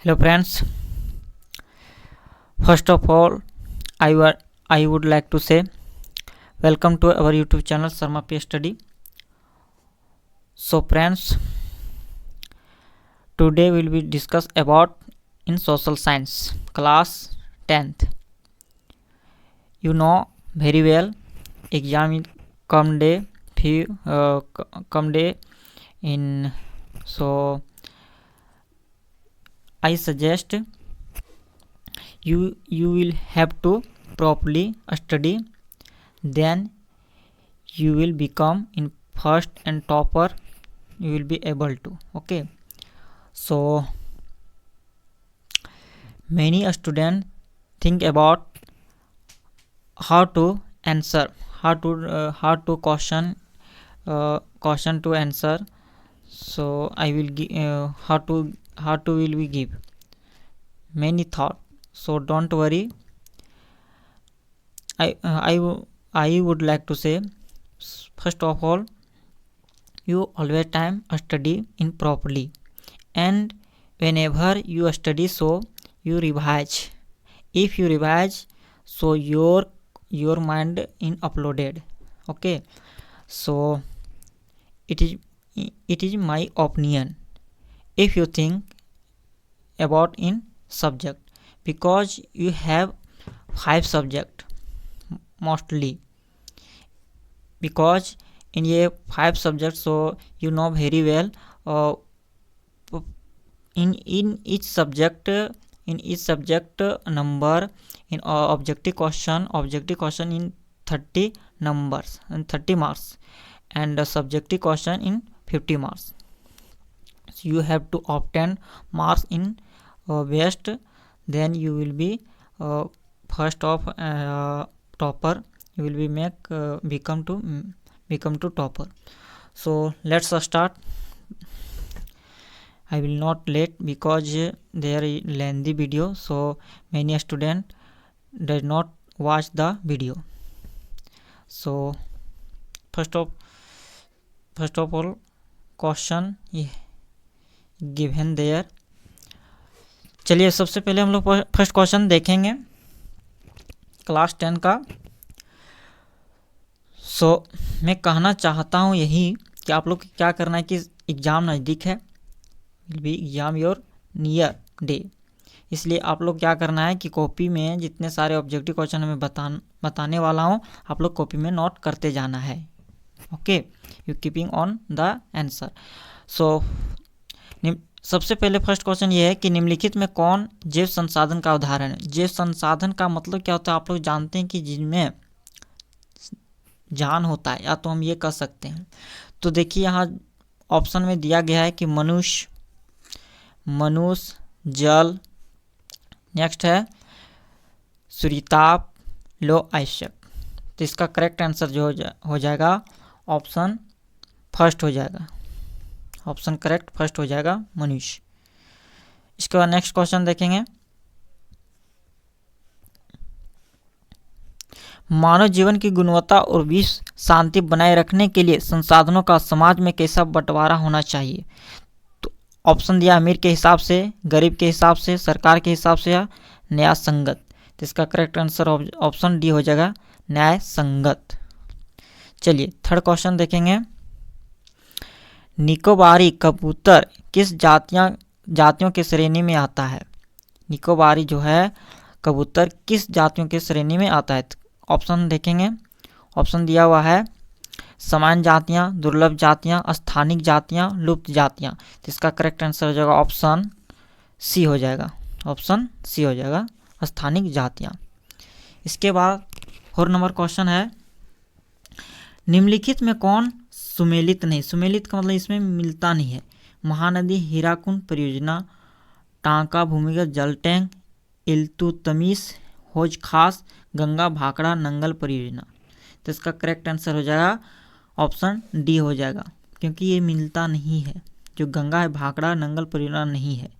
Hello friends, first of all I would like to say welcome to our YouTube channel Sharma P Study. So friends, today we will be discuss about in social science class 10th. You know very well exam in come day in, so I suggest you will have to properly study, then you will become in first and topper, you will be able to. Okay, so many students think about how to answer, how to question to answer. So I will give how to will we give many thought. So don't worry, I would like to say, first of all, you always time study in properly, and whenever you study, so you revise. If you revise, so your mind in uploaded. Okay, so it is my opinion. If you think about in subject, because you have 5 subject mostly, because in a 5 subjects, so you know very well in each subject number in objective question in 30 numbers and 30 marks, and subjective question in 50 marks. So you have to obtain marks in best, then you will be first of topper, you will be become to topper. So let's start. I will not late because there is lengthy video, so many student does not watch the video. So first of all, question given there. चलिए सबसे पहले हम लोग first question देखेंगे class 10 का. सो मैं कहना चाहता हूँ यही कि आप लोग क्या करना है कि एग्ज़ाम नज़दीक है, will be exam your near day, इसलिए आप लोग क्या करना है कि कॉपी में जितने सारे ऑब्जेक्टिव क्वेश्चन मैं बताने वाला हूँ, आप लोग कॉपी में नोट करते जाना है. Okay, you keeping on the answer. So सबसे पहले फर्स्ट क्वेश्चन ये है कि निम्नलिखित में कौन जैव संसाधन का उदाहरण है. जैव संसाधन का मतलब क्या होता है, आप लोग जानते हैं कि जिनमें जान होता है, या तो हम ये कह सकते हैं. तो देखिए यहाँ ऑप्शन में दिया गया है कि मनुष्य, जल, नेक्स्ट है सूर्यताप, लो आयस्क. तो इसका करेक्ट आंसर जो हो जाएगा ऑप्शन फर्स्ट हो जाएगा. ऑप्शन करेक्ट फर्स्ट हो जाएगा मनुष्य. इसके बाद नेक्स्ट क्वेश्चन देखेंगे. मानव जीवन की गुणवत्ता और विश्व शांति बनाए रखने के लिए संसाधनों का समाज में कैसा बंटवारा होना चाहिए. तो ऑप्शन दिया अमीर के हिसाब से, गरीब के हिसाब से, सरकार के हिसाब से, या न्याय संगत. तो इसका करेक्ट आंसर ऑप्शन डी हो जाएगा न्याय संगत. चलिए थर्ड क्वेश्चन देखेंगे. निकोबारी कबूतर किस जातियों के श्रेणी में आता है. निकोबारी जो है कबूतर किस जातियों के श्रेणी में आता है. ऑप्शन देखेंगे. ऑप्शन दिया हुआ है सामान्य जातियाँ, दुर्लभ जातियाँ, स्थानिक जातियाँ, लुप्त जातियाँ. तो इसका करेक्ट आंसर हो जाएगा ऑप्शन सी हो जाएगा. ऑप्शन सी हो जाएगा स्थानिक जातियाँ. इसके बाद 4 नंबर क्वेश्चन है. निम्नलिखित में कौन सुमेलित नहीं. सुमेलित का मतलब इसमें मिलता नहीं है. महानदी हीराकुंड परियोजना, टांका भूमिगत जल टैंक, इल्तुतमिश हौज खास, गंगा भाखड़ा नंगल परियोजना. तो इसका करेक्ट आंसर हो जाएगा ऑप्शन डी हो जाएगा, क्योंकि ये मिलता नहीं है. जो गंगा है भाखड़ा नंगल परियोजना नहीं है,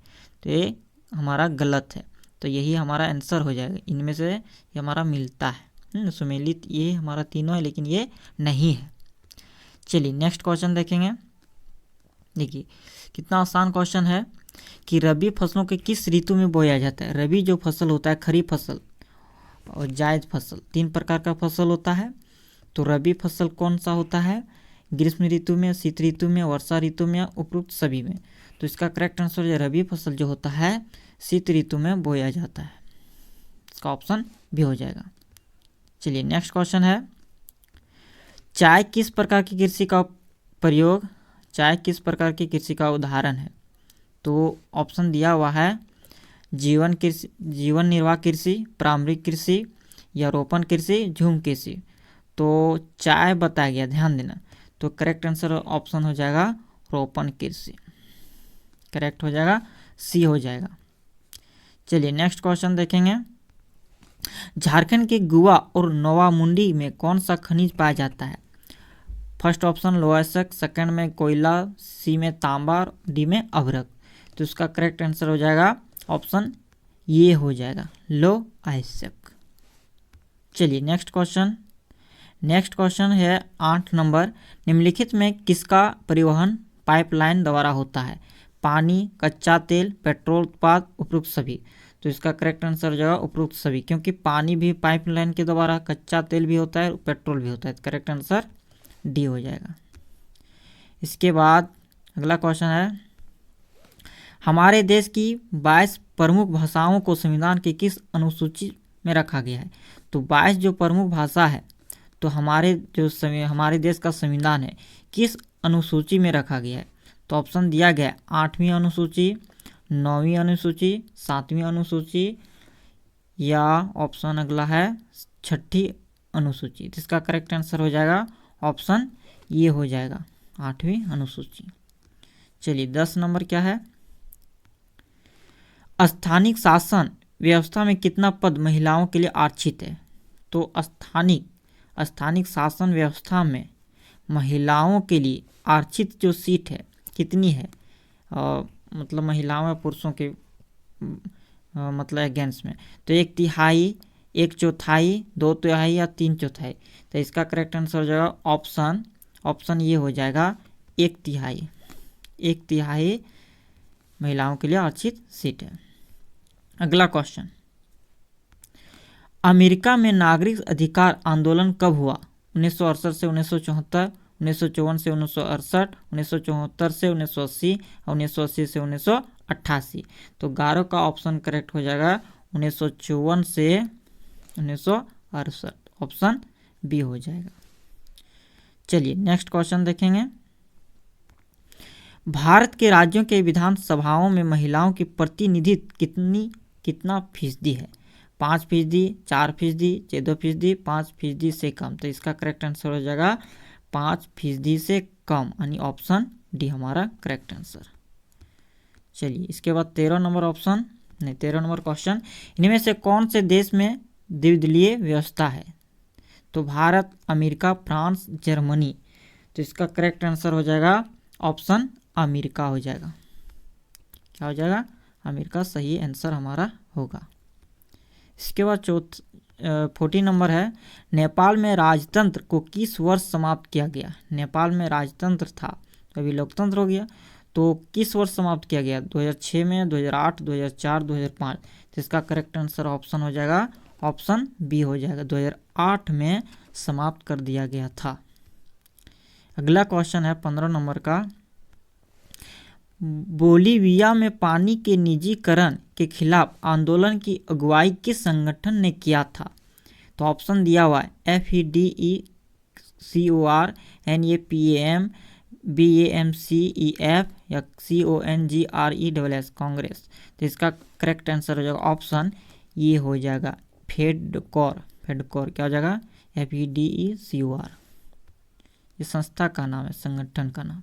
तो ये हमारा गलत है. तो यही हमारा आंसर हो जाएगा. इनमें से ये हमारा मिलता है. सुमेलित ये हमारा तीनों है, लेकिन ये नहीं है. चलिए नेक्स्ट क्वेश्चन देखेंगे. देखिए कितना आसान क्वेश्चन है कि रबी फसलों के किस ऋतु में बोया जाता है। रबी जो फसल होता है, खरीफ फसल और जायद फसल, 3 प्रकार का फसल होता है। तो रबी फसल कौन सा होता है? ग्रीष्म ऋतु में, शीत ऋतु में, वर्षा ऋतु में, उपरोक्त सभी में। तो इसका करेक्ट आंसर है रबी फसल जो होता है शीत ऋतु में बोया जाता है। इसका ऑप्शन भी हो जाएगा। चलिए नेक्स्ट क्वेश्चन है, चाय किस प्रकार की कृषि का प्रयोग, चाय किस प्रकार की कृषि का उदाहरण है? तो ऑप्शन दिया हुआ है जीवन निर्वाह कृषि, प्रारंभिक कृषि या रोपण कृषि, झूम कृषि। तो चाय बताया गया, ध्यान देना। तो करेक्ट आंसर ऑप्शन हो जाएगा रोपण कृषि, करेक्ट हो जाएगा, सी हो जाएगा। चलिए नेक्स्ट क्वेश्चन देखेंगे, झारखंड के गुआ और नोवामुंडी में कौन सा खनिज पाया जाता है? फर्स्ट ऑप्शन लोहायस्क, सेकंड में कोयला, सी में तांबा, डी में अभ्रक। तो इसका करेक्ट आंसर हो जाएगा ऑप्शन ये हो जाएगा लोहायस्क। चलिए नेक्स्ट क्वेश्चन, नेक्स्ट क्वेश्चन है 8 नंबर, निम्नलिखित में किसका परिवहन पाइपलाइन द्वारा होता है? पानी, कच्चा तेल, पेट्रोल उत्पाद, उपरोक्त सभी। तो इसका करेक्ट आंसर हो जाएगा उपरोक्त सभी, क्योंकि पानी भी पाइपलाइन के द्वारा, कच्चा तेल भी होता है, पेट्रोल भी होता है। करेक्ट आंसर डी हो जाएगा। इसके बाद अगला क्वेश्चन है, हमारे देश की 22 प्रमुख भाषाओं को संविधान की किस अनुसूची में रखा गया है? तो 22 जो प्रमुख भाषा है, तो हमारे देश का संविधान है किस अनुसूची में रखा गया है? तो ऑप्शन दिया गया 8वीं अनुसूची, 9वीं अनुसूची, 7वीं अनुसूची या ऑप्शन अगला है 6ठी अनुसूची। इसका करेक्ट आंसर हो जाएगा ऑप्शन ये हो जाएगा 8वीं अनुसूची। चलिए 10 नंबर क्या है, स्थानिक शासन व्यवस्था में कितना पद महिलाओं के लिए आरक्षित है? तो स्थानिक शासन व्यवस्था में महिलाओं के लिए आरक्षित जो सीट है कितनी है? मतलब महिलाओं या पुरुषों के मतलब अगेंस्ट में। तो 1/3, 1/4, 2/3 या 3/4। तो इसका करेक्ट आंसर हो जाएगा ऑप्शन ये हो जाएगा 1/3। 1/3 महिलाओं के लिए आरक्षित सीट है। अगला क्वेश्चन, अमेरिका में नागरिक अधिकार आंदोलन कब हुआ? 1968 से 1974, 1954 से 1968, 1974 से 1980 और 1980 से 1988। तो 11 का ऑप्शन करेक्ट हो जाएगा 1954 से 1968, ऑप्शन बी हो जाएगा। चलिए नेक्स्ट क्वेश्चन देखेंगे, भारत के राज्यों के विधानसभाओं में महिलाओं की प्रतिनिधित्व कितना फीसदी है? 5%, 4%, 14%, 5% से कम। तो इसका करेक्ट आंसर हो जाएगा 5% से कम, यानी ऑप्शन डी हमारा करेक्ट आंसर। चलिए इसके बाद 13 नंबर क्वेश्चन, इनमें से कौन से देश में द्विदलीय व्यवस्था है? तो भारत, अमेरिका, फ्रांस, जर्मनी। तो इसका करेक्ट आंसर हो जाएगा ऑप्शन अमेरिका हो जाएगा। क्या हो जाएगा? अमेरिका सही आंसर हमारा होगा। इसके बाद 14 नंबर है, नेपाल में राजतंत्र को किस वर्ष समाप्त किया गया? नेपाल में राजतंत्र था, तो अभी लोकतंत्र हो गया। तो किस वर्ष समाप्त किया गया? 2006 में, 2008, 2004, 2005। तो इसका करेक्ट आंसर ऑप्शन हो जाएगा ऑप्शन बी हो जाएगा, 2008 में समाप्त कर दिया गया था। अगला क्वेश्चन है 15 नंबर का, बोलीविया में पानी के निजीकरण के खिलाफ आंदोलन की अगुवाई किस संगठन ने किया था? तो ऑप्शन दिया हुआ है FEDECOR, NAPAM, BAMCEF या CONGRESS, कांग्रेस। तो इसका करेक्ट आंसर हो जाएगा ऑप्शन ये हो जाएगा फेडकोर। क्या हो जाएगा? FEDECOR, ये संस्था का नाम है, संगठन का नाम।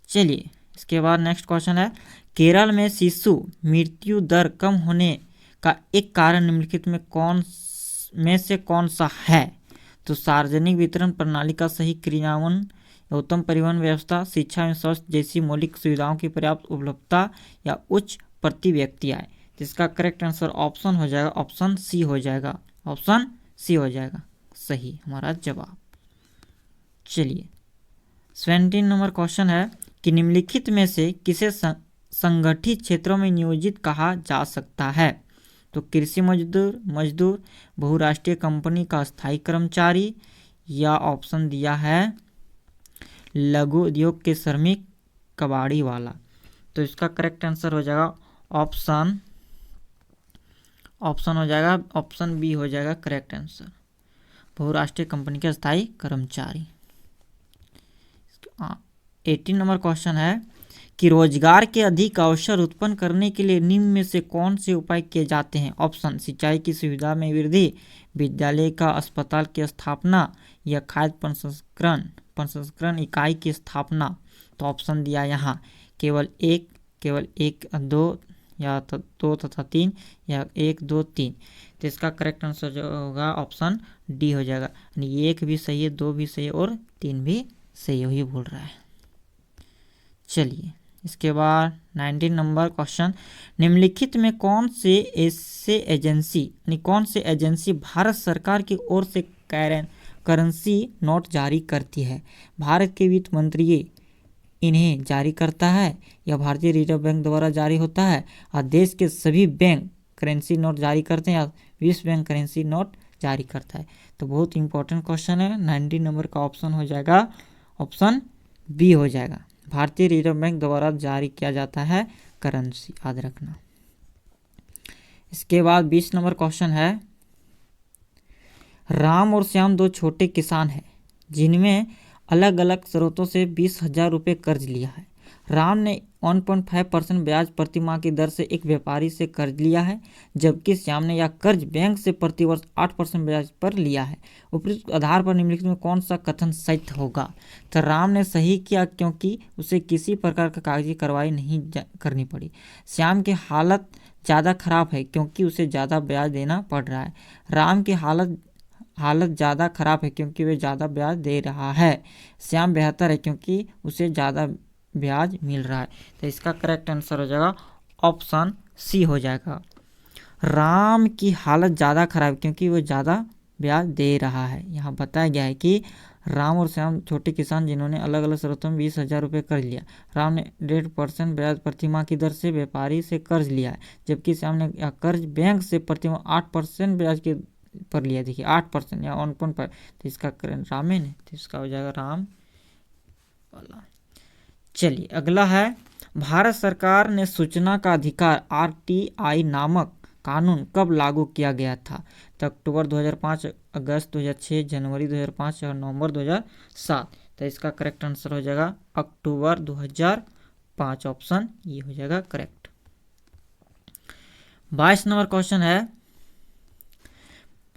चलिए इसके बाद नेक्स्ट क्वेश्चन है, केरल में शिशु मृत्यु दर कम होने का एक कारण निम्नलिखित में से कौन सा है? तो सार्वजनिक वितरण प्रणाली का सही क्रियान्वयन, उत्तम परिवहन व्यवस्था, शिक्षा एवं स्वास्थ्य जैसी मौलिक सुविधाओं की पर्याप्त उपलब्धता या उच्च प्रति व्यक्ति आय। जिसका करेक्ट आंसर ऑप्शन हो जाएगा ऑप्शन सी हो जाएगा, ऑप्शन सी हो जाएगा सही हमारा जवाब। चलिए 17 नंबर क्वेश्चन है, कि निम्नलिखित में से किसे संगठित क्षेत्रों में नियोजित कहा जा सकता है? तो कृषि मजदूर, बहुराष्ट्रीय कंपनी का स्थायी कर्मचारी, या ऑप्शन दिया है लघु उद्योग के श्रमिक, कबाड़ी वाला। तो इसका करेक्ट आंसर हो जाएगा ऑप्शन हो जाएगा ऑप्शन बी हो जाएगा करेक्ट आंसर, बहुराष्ट्रीय कंपनी के स्थायी कर्मचारी। 18 नंबर क्वेश्चन है कि रोजगार के अधिक अवसर उत्पन्न करने के लिए निम्न में से कौन से उपाय किए जाते हैं? ऑप्शन सिंचाई की सुविधा में वृद्धि, विद्यालय का अस्पताल की स्थापना, या खाद्य प्रसंस्करण इकाई की स्थापना। तो ऑप्शन दिया यहाँ केवल एक, दो, या दो तथा तीन, या 1, 2, 3। तो इसका करेक्ट आंसर जो होगा ऑप्शन डी हो जाएगा। यानी 1 भी सही है, 2 भी सही है और 3 भी सही ही बोल रहा है। चलिए इसके बाद 19 नंबर क्वेश्चन, निम्नलिखित में कौन से एजेंसी भारत सरकार की ओर से करेंसी नोट जारी करती है? भारत के वित्त मंत्री इन्हें जारी करता है, या भारतीय रिजर्व बैंक द्वारा जारी होता है, और देश के सभी बैंक करेंसी नोट जारी करते हैं, या विश्व बैंक करेंसी नोट जारी करता है? तो बहुत इंपॉर्टेंट क्वेश्चन है। 19 नंबर का ऑप्शन हो जाएगा ऑप्शन बी हो जाएगा, भारतीय रिजर्व बैंक द्वारा जारी किया जाता है करेंसी, याद रखना। इसके बाद 20 नंबर क्वेश्चन है, राम और श्याम दो छोटे किसान हैं जिनमें अलग अलग स्रोतों से 20,000 रुपये कर्ज लिया है। राम ने 1.5% ब्याज प्रति माह की दर से एक व्यापारी से कर्ज लिया है, जबकि श्याम ने यह कर्ज बैंक से प्रतिवर्ष 8% ब्याज पर लिया है। उपयुक्त आधार पर निम्नलिखित में कौन सा कथन सत्य होगा? तो राम ने सही किया क्योंकि उसे किसी प्रकार का कागजी कार्रवाई नहीं करनी पड़ी। श्याम की हालत ज़्यादा खराब है क्योंकि उसे ज़्यादा ब्याज देना पड़ रहा है। राम की हालत ज़्यादा खराब है क्योंकि वे ज़्यादा ब्याज दे रहा है। श्याम बेहतर है क्योंकि उसे ज़्यादा ब्याज मिल रहा है। तो इसका करेक्ट आंसर हो जाएगा ऑप्शन सी हो जाएगा, राम की हालत ज़्यादा खराब क्योंकि वो ज़्यादा ब्याज दे रहा है। यहाँ बताया गया है कि राम और श्याम छोटे किसान जिन्होंने अलग अलग स्रोतों में 20,000 रुपये कर्ज लिया। राम ने 1.5% ब्याज प्रति माह की दर से व्यापारी से कर्ज लिया है, जबकि श्याम ने कर्ज बैंक से प्रति माह 8% ब्याज के पर लिया। देखिए 8% या 1.5, तो इसका रामेन है, तो इसका हो जाएगा राम वाला। चलिए अगला है, भारत सरकार ने सूचना का अधिकार RTI नामक कानून कब लागू किया गया था? तो अक्टूबर 2005, अगस्त 2006, जनवरी 2005 और नवंबर 2007। तो इसका करेक्ट आंसर हो जाएगा अक्टूबर 2005, ऑप्शन ये हो जाएगा करेक्ट। 22 नंबर क्वेश्चन है,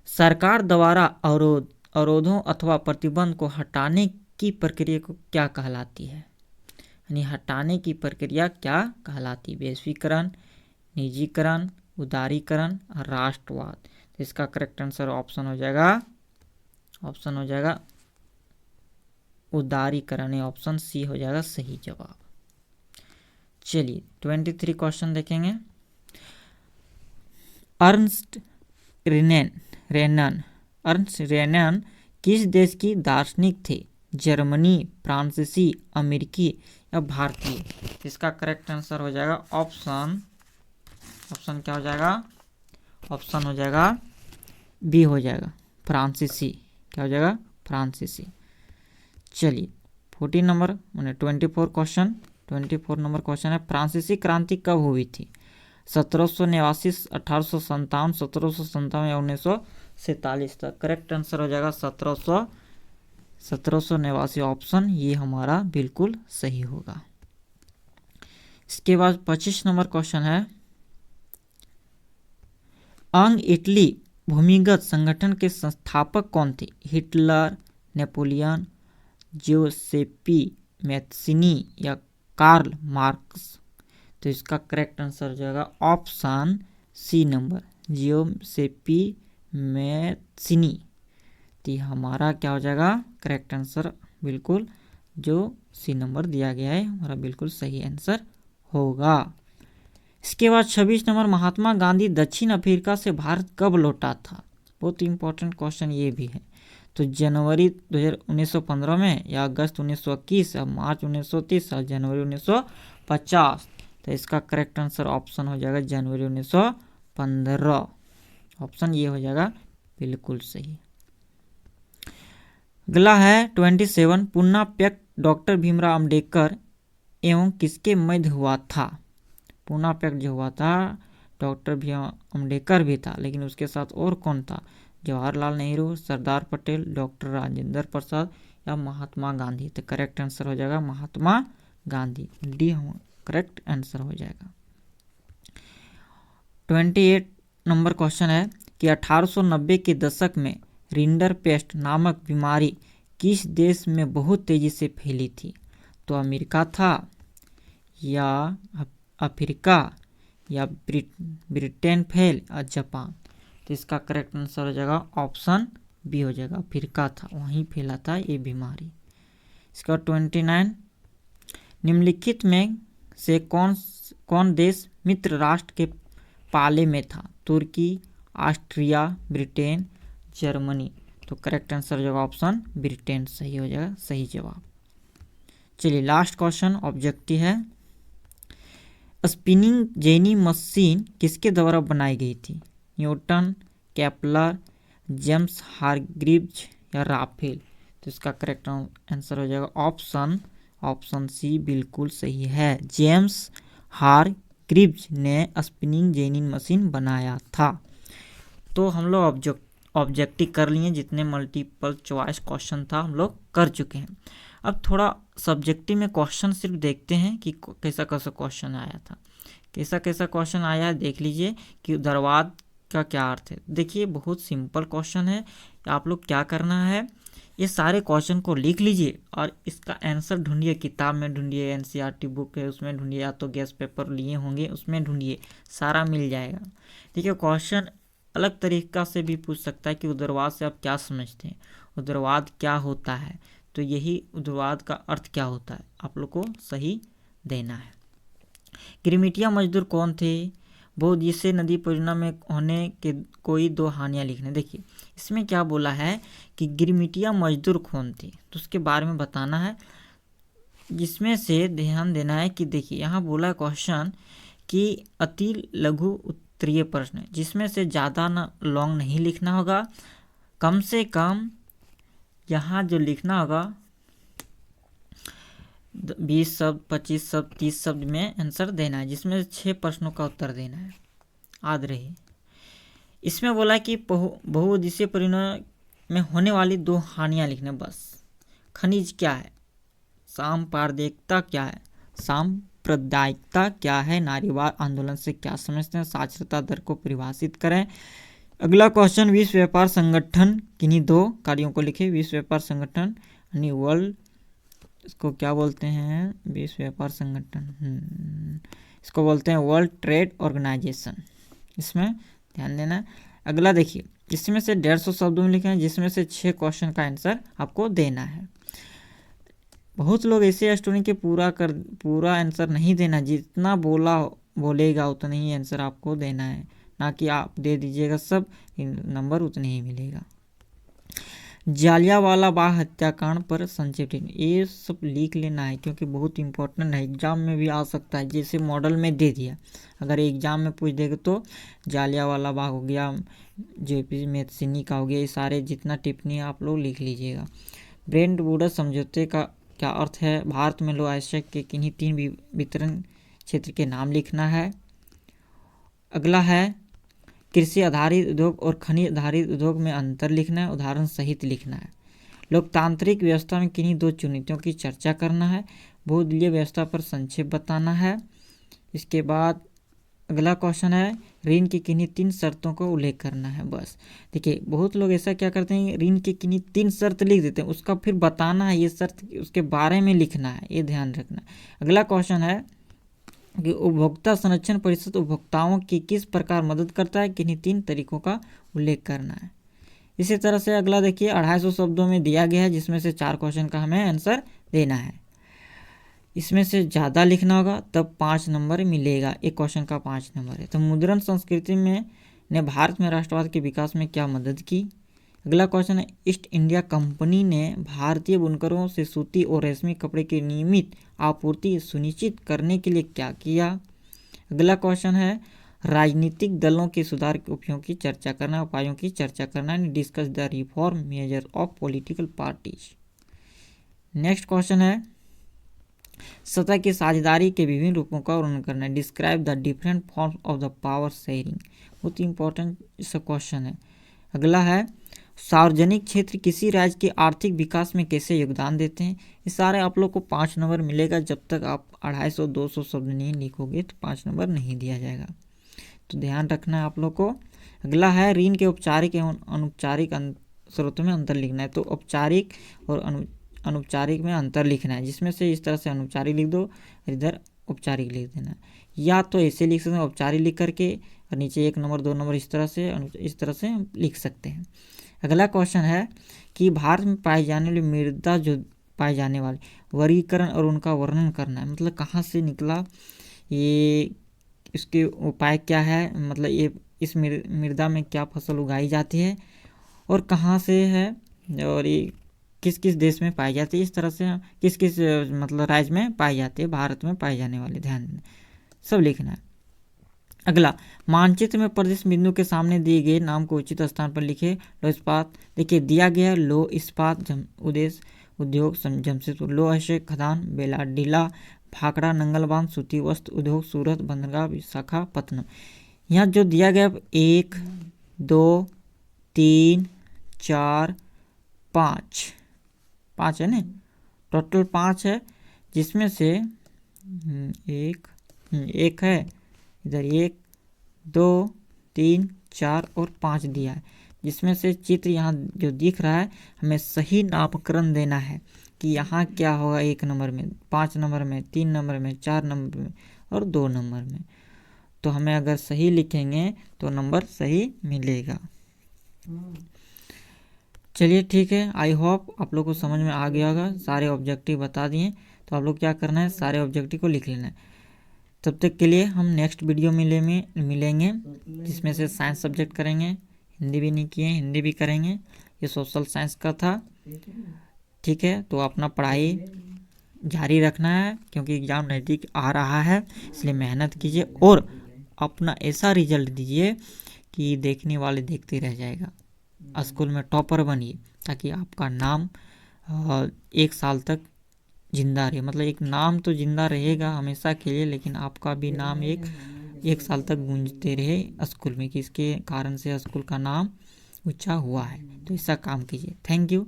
सरकार द्वारा अवरोधों अथवा प्रतिबंध को हटाने की प्रक्रिया को क्या कहलाती है? यानी हटाने की प्रक्रिया क्या कहलाती? वैश्वीकरण, निजीकरण, उदारीकरण, राष्ट्रवाद। तो इसका करेक्ट आंसर ऑप्शन हो जाएगा उदारीकरण, ऑप्शन सी हो जाएगा सही जवाब। चलिए 23 क्वेश्चन देखेंगे, अर्नस्ट रेनन किस देश की दार्शनिक थे? जर्मनी, फ्रांसीसी, अमेरिकी या भारतीय? इसका करेक्ट आंसर हो जाएगा ऑप्शन क्या हो जाएगा? ऑप्शन हो जाएगा बी हो जाएगा फ्रांसीसी। क्या हो जाएगा? फ्रांसीसी। चलिए 24 नंबर क्वेश्चन है, फ्रांसीसी क्रांति कब हुई थी? 1789, 1857, 1757 या 1947? तक करेक्ट आंसर हो जाएगा 1789, ऑप्शन ये हमारा बिल्कुल सही होगा। इसके बाद 25 नंबर क्वेश्चन है, अंग इटली भूमिगत संगठन के संस्थापक कौन थे? हिटलर, नेपोलियन, जोसेपी मैत्सिनी या कार्ल मार्क्स? तो इसका करेक्ट आंसर हो जाएगा ऑप्शन सी नंबर, जोसेपी मैत्सिनी। तो हमारा क्या हो जाएगा करेक्ट आंसर? बिल्कुल जो सी नंबर दिया गया है हमारा बिल्कुल सही आंसर होगा। इसके बाद 26 नंबर, महात्मा गांधी दक्षिण अफ्रीका से भारत कब लौटा था? बहुत इंपॉर्टेंट क्वेश्चन ये भी है। तो जनवरी 1915 में, या अगस्त 1921, या मार्च 1930, या जनवरी 1950। तो इसका करेक्ट आंसर ऑप्शन हो जाएगा जनवरी 1915। ऑप्शन ये हो जाएगा बिल्कुल सही। अगला है 27, पुनः डॉक्टर भीमराव अम्बेडकर एवं किसके मध्य हुआ था। पुनः जो हुआ था डॉक्टर भीमराव अम्बेडकर भी था, लेकिन उसके साथ और कौन था? जवाहरलाल नेहरू, सरदार पटेल, डॉक्टर राजेंद्र प्रसाद, या महात्मा गांधी। तो करेक्ट आंसर हो जाएगा Mahatma Gandhi, D correct answer हो जाएगा। 28 नंबर क्वेश्चन है कि 1890 के दशक में रिंडरपेस्ट नामक बीमारी किस देश में बहुत तेजी से फैली थी? तो अमेरिका था, या अफ्रीका, या ब्रिटेन फैल, या जापान। तो इसका करेक्ट आंसर हो जाएगा ऑप्शन बी हो जाएगा, अफ्रीका था, वहीं फैला था ये बीमारी। इसका 29, निम्नलिखित में से कौन देश मित्र राष्ट्र के पाले में था? तुर्की, ऑस्ट्रिया, ब्रिटेन, जर्मनी। तो करेक्ट आंसर हो जाएगा ऑप्शन ब्रिटेन, सही हो जाएगा, सही जवाब। चलिए लास्ट क्वेश्चन ऑब्जेक्टिव है। स्पिनिंग जेनी मशीन किसके द्वारा बनाई गई थी? न्यूटन, केपलर, जेम्स हारग्रीव्ज, या राफेल। तो इसका करेक्ट आंसर हो जाएगा ऑप्शन सी बिल्कुल सही है। जेम्स हारग्रीव्ज ने स्पिनिंग जेनी मशीन बनाया था। तो हम लोग ऑब्जेक्टिव कर लिए, जितने मल्टीपल चॉइस क्वेश्चन था हम लोग कर चुके हैं। अब थोड़ा सब्जेक्टिव में क्वेश्चन सिर्फ देखते हैं कि कैसा कैसा क्वेश्चन आया था। कैसा कैसा क्वेश्चन आया है देख लीजिए कि उदरवाद का क्या अर्थ है। देखिए बहुत सिंपल क्वेश्चन है। आप लोग क्या करना है, ये सारे क्वेश्चन को लिख लीजिए और इसका आंसर ढूंढिए, किताब में ढूंढिए, एनसीईआरटी बुक है उसमें ढूंढिए, या तो गेस्ट पेपर लिए होंगे उसमें ढूंढिए, सारा मिल जाएगा। ठीक है, क्वेश्चन अलग तरीका से भी पूछ सकता है कि उदरवाद से आप क्या समझते हैं, उदरवाद क्या होता है, तो यही उदरवाद का अर्थ क्या होता है आप लोग को सही देना है। गिरमिटिया मजदूर कौन थे? बहुउद्देशीय नदी परियोजना में होने के कोई दो हानियां लिखने। देखिए इसमें क्या बोला है कि गिरमिटिया मजदूर कौन थे, तो उसके बारे में बताना है। जिसमें से ध्यान देना है कि देखिए यहाँ बोला क्वेश्चन कि अति लघु उत्तरीय प्रश्न है, जिसमें से ज़्यादा ना लॉन्ग नहीं लिखना होगा, कम से कम यहाँ जो लिखना होगा 20 शब्द, 25 शब्द, 30 शब्द में आंसर देना है, जिसमें 6 प्रश्नों का उत्तर देना है। याद रहे इसमें बोला कि बहुउद्देशीय परियोजना में होने वाली दो हानियां लिखना बस। खनिज क्या है, सांप्रदायिकता क्या है, सांप्रदायिकता क्या है, नारीवाद आंदोलन से क्या समझते हैं, साक्षरता दर को परिभाषित करें। अगला क्वेश्चन, विश्व व्यापार संगठन किन्हीं दो कार्यों को लिखे। विश्व व्यापार संगठन यानी वर्ल्ड, इसको क्या बोलते हैं, विश्व व्यापार संगठन, इसको बोलते हैं वर्ल्ड ट्रेड ऑर्गेनाइजेशन, इसमें ध्यान देना है। अगला देखिए इसमें से 150 शब्दों में लिखे हैं, जिसमें से 6 क्वेश्चन का आंसर आपको देना है। बहुत लोग ऐसे स्टूडेंट के पूरा आंसर नहीं देना, जितना बोलेगा उतना ही आंसर आपको देना है, ना कि आप दे दीजिएगा सब नंबर उतने ही मिलेगा। जालियांवाला बाग हत्याकांड पर संक्षिप्त टिप्पणी, ये सब लिख लेना है क्योंकि बहुत इंपॉर्टेंट है, एग्जाम में भी आ सकता है। जैसे मॉडल में दे दिया, अगर एग्जाम में पूछ देगा तो जालियांवाला बाग हो गया, जेपी मैथसिनी का हो गया, ये सारे जितना टिप्पणी आप लोग लिख लीजिएगा। ब्रेंट वुड समझौते का क्या अर्थ है? भारत में लोह अयस्क के किन्हीं 3 वितरण क्षेत्र के नाम लिखना है। अगला है कृषि आधारित उद्योग और खनिज आधारित उद्योग में अंतर लिखना है, उदाहरण सहित लिखना है। लोकतांत्रिक व्यवस्था में किन्हीं 2 चुनौतियों की चर्चा करना है। बहुदलीय व्यवस्था पर संक्षेप बताना है। इसके बाद अगला क्वेश्चन है ऋण की किन्हीं 3 शर्तों का उल्लेख करना है। बस देखिए बहुत लोग ऐसा क्या करते हैं, ऋण की किन्हीं 3 शर्त लिख देते हैं, उसका फिर बताना है, ये शर्त उसके बारे में लिखना है, ये ध्यान रखना। अगला क्वेश्चन है कि उपभोक्ता संरक्षण परिषद उपभोक्ताओं की किस प्रकार मदद करता है, किन्हीं 3 तरीकों का उल्लेख करना है। इसी तरह से अगला देखिए 250 शब्दों में दिया गया है, जिसमें से 4 क्वेश्चन का हमें आंसर देना है। इसमें से ज़्यादा लिखना होगा तब 5 नंबर मिलेगा, एक क्वेश्चन का 5 नंबर है। तो मुद्रण संस्कृति में ने भारत में राष्ट्रवाद के विकास में क्या मदद की? अगला क्वेश्चन है, ईस्ट इंडिया कंपनी ने भारतीय बुनकरों से सूती और रेशमी कपड़े की नियमित आपूर्ति सुनिश्चित करने के लिए क्या किया। अगला क्वेश्चन है, राजनीतिक दलों के सुधार के उपायों की चर्चा करना, उपायों की चर्चा करना, discuss the reform measure of political parties. Next question है, सतह की साझेदारी के विभिन्न रूपों का वर्णन करना, describe the different forms of the power sharing. बहुत इंपॉर्टेंट इसका क्वेश्चन है। अगला है, सार्वजनिक क्षेत्र किसी राज्य के आर्थिक विकास में कैसे योगदान देते हैं। ये सारे आप लोग को 5 नंबर मिलेगा। जब तक आप 250-200 शब्द नहीं लिखोगे तो 5 नंबर नहीं दिया जाएगा, तो ध्यान रखना है आप लोग को। अगला है, ऋण के औपचारिक एवं अनौपचारिक स्रोतों में अंतर लिखना है। तो औपचारिक और अनौपचारिक में अंतर लिखना है, जिसमें से इस तरह से अनौपचारिक लिख दो, इधर औपचारिक लिख देना। या तो ऐसे लिख सकते हैं, औपचारिक लिख करके और नीचे 1 नंबर 2 नंबर इस तरह से लिख सकते हैं। अगला क्वेश्चन है कि भारत में पाए जाने वाली मृदा, जो पाए जाने वाले वर्गीकरण और उनका वर्णन करना है। मतलब कहाँ से निकला ये, इसके उपाय क्या है, मतलब ये इस मृदा में क्या फसल उगाई जाती है और कहाँ से है, और ये किस किस देश में पाई जाती है। इस तरह से किस किस मतलब राज्य में पाई जाती है, भारत में पाए जाने वाले, ध्यान सब लिखना है। अगला, मानचित्र में प्रदेश बिंदु के सामने दिए गए नाम को उचित स्थान पर लिखे। लो इस्पात, देखिए दिया गया लो इस्पात उद्देश्य उद्योग जमशेदपुर, लो ऐसे खदान बेलाडीला, भाखड़ा नंगलबांध, सूती वस्त्र उद्योग सूरत, बंदरगाह विशाखापत्तनम। यहाँ जो दिया गया 1 2 3 4 5 है ना, टोटल 5 है, जिसमें से एक है इधर, 1 2 3 4 और 5 दिया है, जिसमें से चित्र यहाँ जो दिख रहा है हमें सही नामकरण देना है कि यहाँ क्या होगा, 1 नंबर में, 5 नंबर में, 3 नंबर में, 4 नंबर में और 2 नंबर में। तो हमें अगर सही लिखेंगे तो नंबर सही मिलेगा। चलिए ठीक है, आई होप आप लोग को समझ में आ गया होगा। सारे ऑब्जेक्टिव बता दिए, तो आप लोग क्या करना है, सारे ऑब्जेक्टिव को लिख लेना है। तब तक के लिए हम नेक्स्ट वीडियो मिलेंगे, जिसमें से साइंस सब्जेक्ट करेंगे। हिंदी भी नहीं किए, हिंदी भी करेंगे। ये सोशल साइंस का था, ठीक है। तो अपना पढ़ाई जारी रखना है, क्योंकि एग्ज़ाम नज़दीक आ रहा है, इसलिए मेहनत कीजिए और अपना ऐसा रिजल्ट दीजिए कि देखने वाले देखते रह जाएगा। स्कूल में टॉपर बनिए, ताकि आपका नाम 1 साल तक जिंदा रहे। मतलब एक नाम तो जिंदा रहेगा हमेशा के लिए, लेकिन आपका भी नाम एक साल तक गूंजते रहे स्कूल में, कि इसके कारण से स्कूल का नाम ऊंचा हुआ है। तो ऐसा काम कीजिए। थैंक यू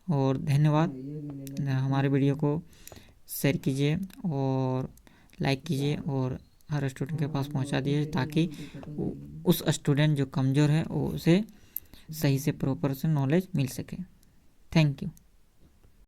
और धन्यवाद। हमारे वीडियो को शेयर कीजिए और लाइक कीजिए और हर स्टूडेंट के पास पहुंचा दीजिए, ताकि उस स्टूडेंट जो कमज़ोर है वो उसे सही से प्रॉपर से नॉलेज मिल सके। Thank you.